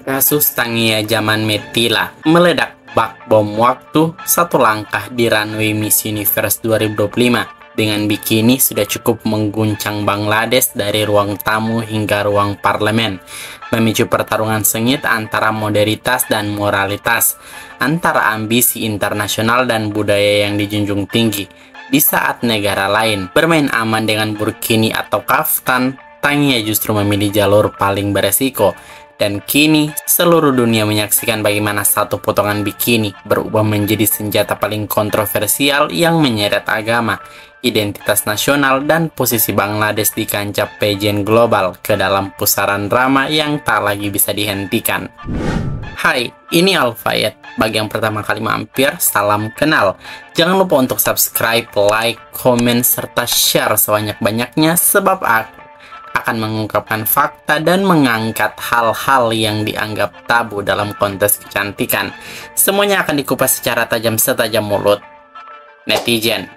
Kasus Tangia zaman Metila meledak bak bom waktu satu langkah di runway Miss Universe 2025. Dengan bikini sudah cukup mengguncang Bangladesh dari ruang tamu hingga ruang parlemen, memicu pertarungan sengit antara moderitas dan moralitas, antara ambisi internasional dan budaya yang dijunjung tinggi. Di saat negara lain bermain aman dengan burkini atau kaftan, Tangia justru memilih jalur paling beresiko. Dan kini, seluruh dunia menyaksikan bagaimana satu potongan bikini berubah menjadi senjata paling kontroversial yang menyeret agama, identitas nasional, dan posisi Bangladesh di kancah pageant global ke dalam pusaran drama yang tak lagi bisa dihentikan. Hai, ini Alfayed. Bagi yang pertama kali mampir, salam kenal. Jangan lupa untuk subscribe, like, komen, serta share sebanyak-banyaknya sebab aku akan mengungkapkan fakta dan mengangkat hal-hal yang dianggap tabu dalam kontes kecantikan. Semuanya akan dikupas secara tajam setajam mulut netizen.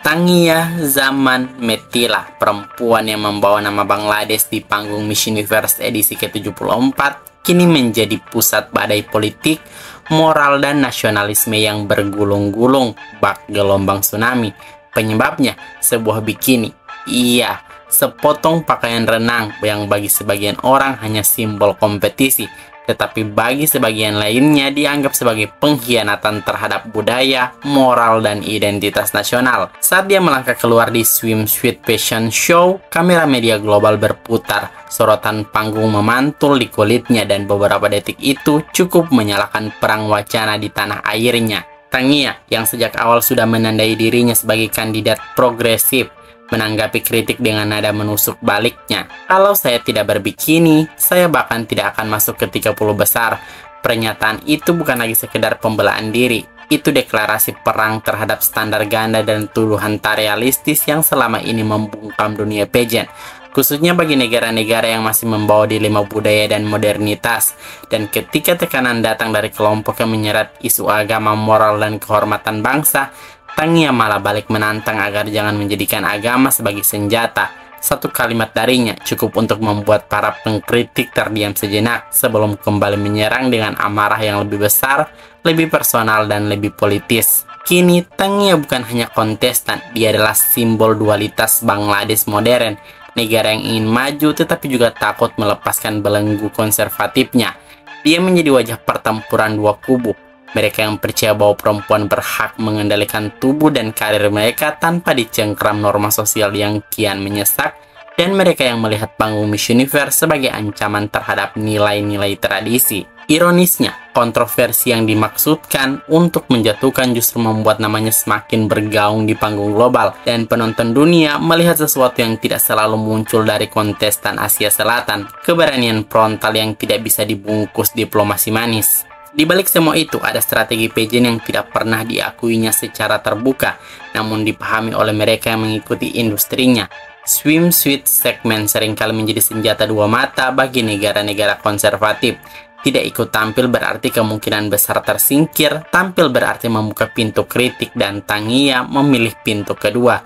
Tangia zaman Metila, perempuan yang membawa nama Bangladesh di panggung Miss Universe edisi ke-74, kini menjadi pusat badai politik, moral, dan nasionalisme yang bergulung-gulung bak gelombang tsunami. Penyebabnya sebuah bikini. Iya, sepotong pakaian renang yang bagi sebagian orang hanya simbol kompetisi, tetapi bagi sebagian lainnya dianggap sebagai pengkhianatan terhadap budaya, moral, dan identitas nasional. Saat dia melangkah keluar di swimsuit fashion show, kamera media global berputar, sorotan panggung memantul di kulitnya, dan beberapa detik itu cukup menyalakan perang wacana di tanah airnya. Tangia, yang sejak awal sudah menandai dirinya sebagai kandidat progresif, menanggapi kritik dengan nada menusuk baliknya. Kalau saya tidak berbikini, saya bahkan tidak akan masuk ke 30 besar. Pernyataan itu bukan lagi sekedar pembelaan diri. Itu deklarasi perang terhadap standar ganda dan tuduhan tak realistis yang selama ini membungkam dunia pageant, khususnya bagi negara-negara yang masih membawa dilema budaya dan modernitas. Dan ketika tekanan datang dari kelompok yang menyeret isu agama, moral, dan kehormatan bangsa, Tangia malah balik menantang agar jangan menjadikan agama sebagai senjata. Satu kalimat darinya cukup untuk membuat para pengkritik terdiam sejenak sebelum kembali menyerang dengan amarah yang lebih besar, lebih personal, dan lebih politis. Kini Tangia bukan hanya kontestan, dia adalah simbol dualitas Bangladesh modern, negara yang ingin maju tetapi juga takut melepaskan belenggu konservatifnya. Dia menjadi wajah pertempuran dua kubu. Mereka yang percaya bahwa perempuan berhak mengendalikan tubuh dan karir mereka tanpa dicengkram norma sosial yang kian menyesak, dan mereka yang melihat panggung Miss Universe sebagai ancaman terhadap nilai-nilai tradisi. Ironisnya, kontroversi yang dimaksudkan untuk menjatuhkan justru membuat namanya semakin bergaung di panggung global, dan penonton dunia melihat sesuatu yang tidak selalu muncul dari kontestan Asia Selatan, keberanian frontal yang tidak bisa dibungkus diplomasi manis. Di balik semua itu, ada strategi pageant yang tidak pernah diakuinya secara terbuka, namun dipahami oleh mereka yang mengikuti industrinya. Swimsuit segmen seringkali menjadi senjata dua mata bagi negara-negara konservatif. Tidak ikut tampil berarti kemungkinan besar tersingkir, tampil berarti membuka pintu kritik, dan Tangia memilih pintu kedua.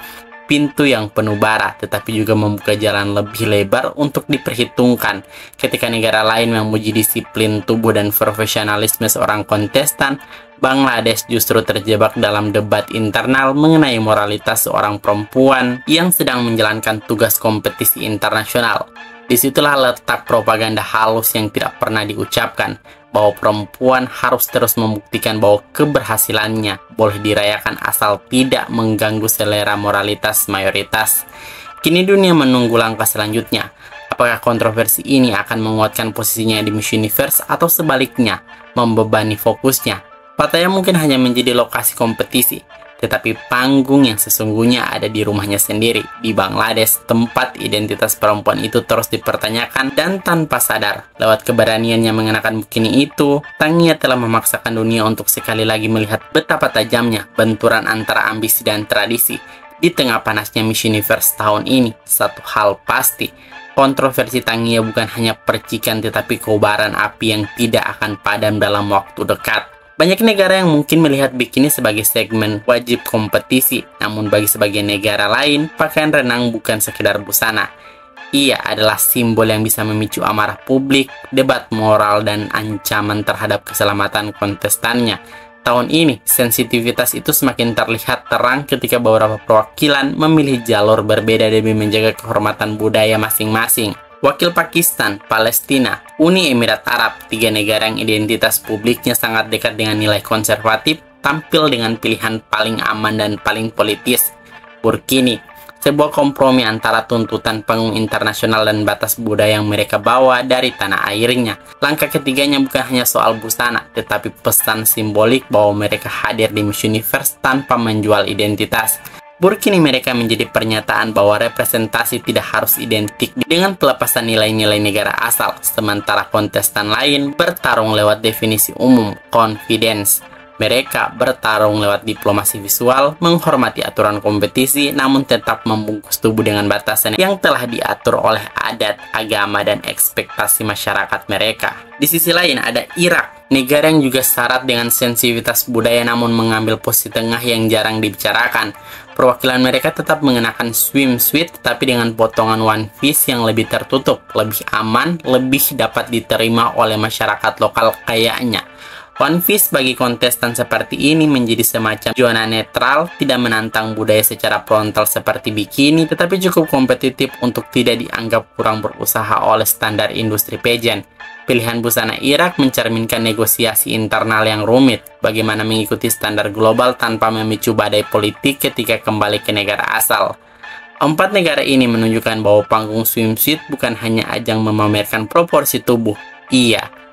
Pintu yang penuh bara, tetapi juga membuka jalan lebih lebar untuk diperhitungkan. Ketika negara lain memuji disiplin tubuh dan profesionalisme seorang kontestan, Bangladesh justru terjebak dalam debat internal mengenai moralitas seorang perempuan yang sedang menjalankan tugas kompetisi internasional. Disitulah letak propaganda halus yang tidak pernah diucapkan, bahwa perempuan harus terus membuktikan bahwa keberhasilannya boleh dirayakan asal tidak mengganggu selera moralitas mayoritas. Kini dunia menunggu langkah selanjutnya. Apakah kontroversi ini akan menguatkan posisinya di Miss Universe atau sebaliknya membebani fokusnya? Pattaya mungkin hanya menjadi lokasi kompetisi, tetapi panggung yang sesungguhnya ada di rumahnya sendiri, di Bangladesh, tempat identitas perempuan itu terus dipertanyakan. Dan tanpa sadar, lewat keberaniannya mengenakan bikini itu, Tangia telah memaksakan dunia untuk sekali lagi melihat betapa tajamnya benturan antara ambisi dan tradisi. Di tengah panasnya Miss Universe tahun ini, satu hal pasti, kontroversi Tangia bukan hanya percikan tetapi kobaran api yang tidak akan padam dalam waktu dekat. Banyak negara yang mungkin melihat bikini sebagai segmen wajib kompetisi, namun bagi sebagian negara lain, pakaian renang bukan sekedar busana. Ia adalah simbol yang bisa memicu amarah publik, debat moral, dan ancaman terhadap keselamatan kontestannya. Tahun ini, sensitivitas itu semakin terlihat terang ketika beberapa perwakilan memilih jalur berbeda demi menjaga kehormatan budaya masing-masing. Wakil Pakistan, Palestina, Uni Emirat Arab, tiga negara yang identitas publiknya sangat dekat dengan nilai konservatif, tampil dengan pilihan paling aman dan paling politis. Burkini, sebuah kompromi antara tuntutan panggung internasional dan batas budaya yang mereka bawa dari tanah airnya. Langkah ketiganya bukan hanya soal busana, tetapi pesan simbolik bahwa mereka hadir di Miss Universe tanpa menjual identitas. Burkini mereka menjadi pernyataan bahwa representasi tidak harus identik dengan pelepasan nilai-nilai negara asal, sementara kontestan lain bertarung lewat definisi umum, confidence. Mereka bertarung lewat diplomasi visual, menghormati aturan kompetisi, namun tetap membungkus tubuh dengan batasan yang telah diatur oleh adat, agama, dan ekspektasi masyarakat mereka. Di sisi lain ada Irak, negara yang juga syarat dengan sensitivitas budaya namun mengambil posisi tengah yang jarang dibicarakan. Perwakilan mereka tetap mengenakan swimsuit tetapi dengan potongan one piece yang lebih tertutup, lebih aman, lebih dapat diterima oleh masyarakat lokal kayaknya. One Piece bagi kontestan seperti ini menjadi semacam zona netral, tidak menantang budaya secara frontal seperti bikini, tetapi cukup kompetitif untuk tidak dianggap kurang berusaha oleh standar industri pageant. Pilihan busana Irak mencerminkan negosiasi internal yang rumit, bagaimana mengikuti standar global tanpa memicu badai politik ketika kembali ke negara asal. Empat negara ini menunjukkan bahwa panggung swimsuit bukan hanya ajang memamerkan proporsi tubuh,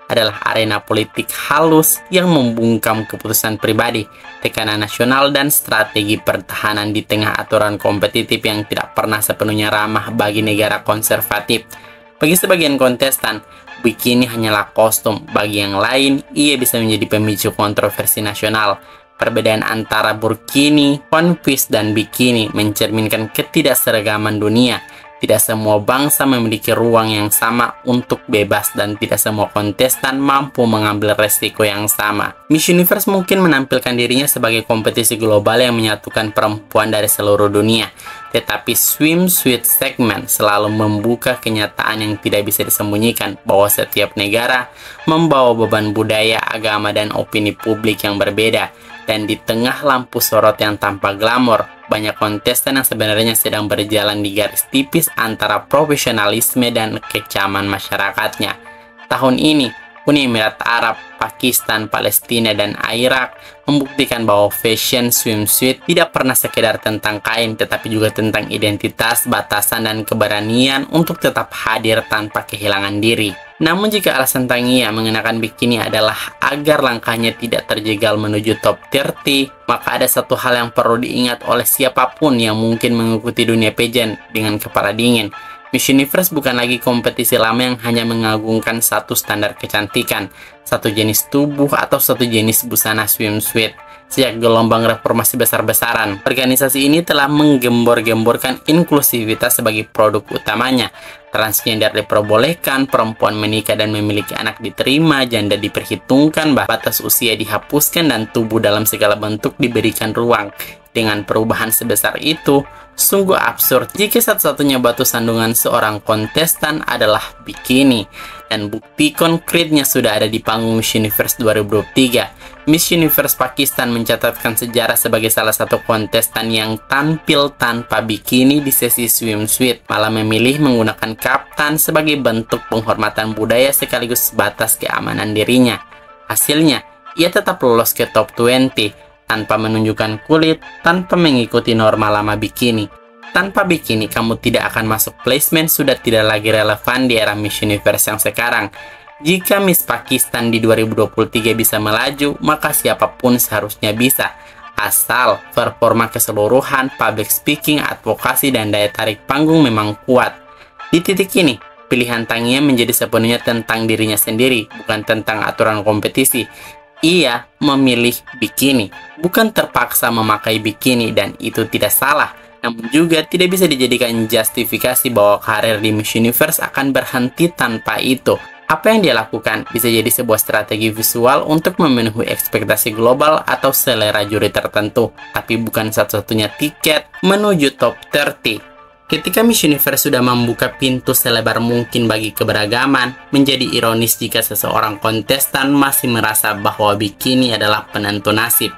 adalah arena politik halus yang membungkam keputusan pribadi, tekanan nasional, dan strategi pertahanan di tengah aturan kompetitif yang tidak pernah sepenuhnya ramah bagi negara konservatif. Bagi sebagian kontestan, bikini hanyalah kostum. Bagi yang lain, ia bisa menjadi pemicu kontroversi nasional. Perbedaan antara burkini, one piece, dan bikini mencerminkan ketidakseragaman dunia. Tidak semua bangsa memiliki ruang yang sama untuk bebas dan tidak semua kontestan mampu mengambil resiko yang sama. Miss Universe mungkin menampilkan dirinya sebagai kompetisi global yang menyatukan perempuan dari seluruh dunia. Tetapi swimsuit segment selalu membuka kenyataan yang tidak bisa disembunyikan bahwa setiap negara membawa beban budaya, agama, dan opini publik yang berbeda. Dan di tengah lampu sorot yang tanpa glamor, banyak kontestan yang sebenarnya sedang berjalan di garis tipis antara profesionalisme dan kecaman masyarakatnya. Tahun ini, Uni Emirat Arab, Pakistan, Palestina, dan Irak membuktikan bahwa fashion swimsuit tidak pernah sekedar tentang kain, tetapi juga tentang identitas, batasan, dan keberanian untuk tetap hadir tanpa kehilangan diri. Namun jika alasan Tangia mengenakan bikini adalah agar langkahnya tidak terjegal menuju top 30, maka ada satu hal yang perlu diingat oleh siapapun yang mungkin mengikuti dunia pageant dengan kepala dingin. Miss Universe bukan lagi kompetisi lama yang hanya mengagungkan satu standar kecantikan, satu jenis tubuh, atau satu jenis busana swimsuit. Sejak gelombang reformasi besar-besaran, organisasi ini telah menggembor-gemborkan inklusivitas sebagai produk utamanya. Transgender diperbolehkan, perempuan menikah dan memiliki anak diterima, janda diperhitungkan, batas usia dihapuskan, dan tubuh dalam segala bentuk diberikan ruang. Dengan perubahan sebesar itu, sungguh absurd jika satu-satunya batu sandungan seorang kontestan adalah bikini. Dan bukti konkretnya sudah ada di panggung Miss Universe 2023. Miss Universe Pakistan mencatatkan sejarah sebagai salah satu kontestan yang tampil tanpa bikini di sesi swimsuit, malah memilih menggunakan kaftan sebagai bentuk penghormatan budaya sekaligus batas keamanan dirinya. Hasilnya, ia tetap lolos ke top 20 tanpa menunjukkan kulit, tanpa mengikuti norma lama bikini. Tanpa bikini, kamu tidak akan masuk placement sudah tidak lagi relevan di era Miss Universe yang sekarang. Jika Miss Pakistan di 2023 bisa melaju, maka siapapun seharusnya bisa. Asal performa keseluruhan, public speaking, advokasi, dan daya tarik panggung memang kuat. Di titik ini, pilihan Tangia menjadi sepenuhnya tentang dirinya sendiri, bukan tentang aturan kompetisi. Ia memilih bikini, bukan terpaksa memakai bikini, dan itu tidak salah. Namun juga tidak bisa dijadikan justifikasi bahwa karir di Miss Universe akan berhenti tanpa itu. Apa yang dia lakukan bisa jadi sebuah strategi visual untuk memenuhi ekspektasi global atau selera juri tertentu, tapi bukan satu-satunya tiket menuju top 30. Ketika Miss Universe sudah membuka pintu selebar mungkin bagi keberagaman, menjadi ironis jika seseorang kontestan masih merasa bahwa bikini adalah penentu nasib.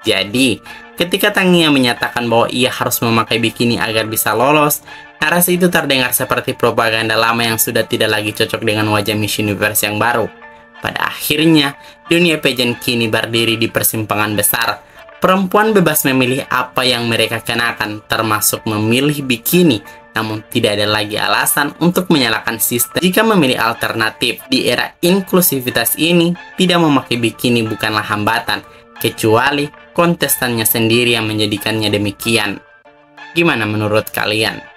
Jadi, ketika Tangya menyatakan bahwa ia harus memakai bikini agar bisa lolos, narasi itu terdengar seperti propaganda lama yang sudah tidak lagi cocok dengan wajah Miss Universe yang baru. Pada akhirnya, dunia pageant kini berdiri di persimpangan besar. Perempuan bebas memilih apa yang mereka kenakan, termasuk memilih bikini, namun tidak ada lagi alasan untuk menyalahkan sistem. Jika memilih alternatif di era inklusivitas ini, tidak memakai bikini bukanlah hambatan, kecuali kontestannya sendiri yang menjadikannya demikian. Gimana menurut kalian?